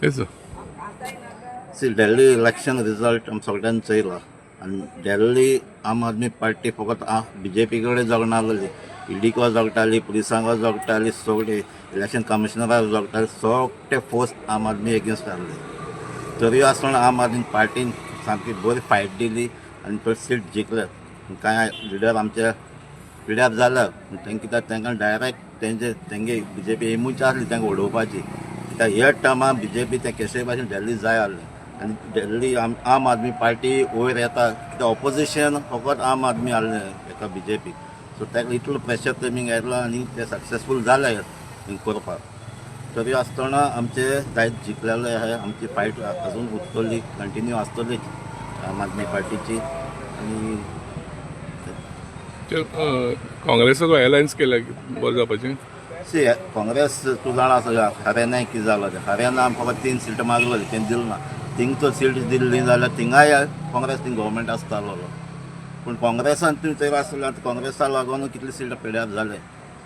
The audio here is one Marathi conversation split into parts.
Yes, sir. See, Delhi election result सगळ्यांनी चयला आनी दिल्ली आम आदमी पार्टी फकत BJP कडेन जगनासली ईडीको जगताली पुलिसांक जगताली सगळी इलेक्शन कमिशनराक जगताली सगळे फोर्स आम आदमी एगेन्स्ट आहले तरी आसतना आम आदमी पार्टीन सामकी बरी फायट दिली आनी तो सीट जिखले कांय लिडर आमचे पिड्यार जाल्या तांकां डायरेक्ट तेंगे BJP एमूच आसली तांकां उडोवपाची कित्याक हे टायमार BJP ते केसे भाशेन दिल्ली जाय आहलें आनी दिल्ली आम आदमी पार्टी वयर येता कित्याक ऑपोजिशन फकत आम आदमी आहलें हेका BJP सो ताका इतलो प्रेशर तेमी येयलो आनी ते सक्सेसफूल जाले करपाक तरी आसतना आमचे जायत जिखलेले आहा आमची फायट अजून उरतली कंटिन्यू आसतली आम आदमी पार्टीची आनी काँग्रेसाचो अलायन्स केला बरें जावपाचें. सी काँग्रेस तूं जाणा हरियाणाक कितें जालो हरियाणा फकत 3 सीट मागलोली तें दिल ना थिंग तो सीट दिल्ली जाल्यार थिंगाय काँग्रेस थिंग गव्हर्मेंट आसतालो पूण काँग्रेसान थंय थंय आसलें आतां काँग्रेसा लागून कितले सीट पिड्यार जाले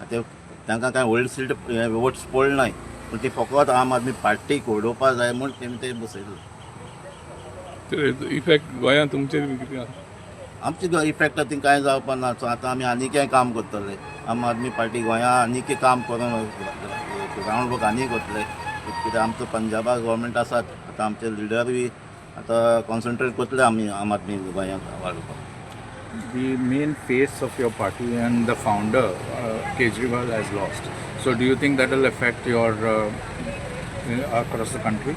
आतां तांकां कांय व्हडली सीट वोट्स पडले नाय पूण ती फकत आम आदमी पार्टीक ओडोवपा जाय म्हूण तेमी ते बसयले. इफेक्ट गोंयांत तुमचेर कितें आसा? आमची इफेक्ट थिंग कांय जावपा ना सो आतां आमी आनीकय काम करतले आम आदमी पार्टी गोंयां आनीकय काम करून ग्रावंड वर्क आनी करतले कित्याक आमचो पंजाबाक गव्हर्मेंट आसात आतां आमचे लिडर बी आतां कॉन्सन्ट्रेट करतले आमी आम आदमी गोंयांत वाडोवपाक. The main face of your party and the founder, Kejriwal, has lost. So do you think that will affect your across the country?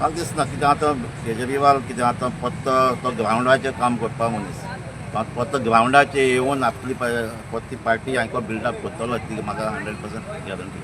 म्हाका दिसना कित्याक आतां केजरीवाल कितें आतां फक्त तो ग्रावंडाचेर काम करपा मनीस फक्त ग्रावंडाचेर येवन आपली फक्त ती पार्टी हांकां बिल्डअप करतलो ती म्हाका 100% गॅरंटी.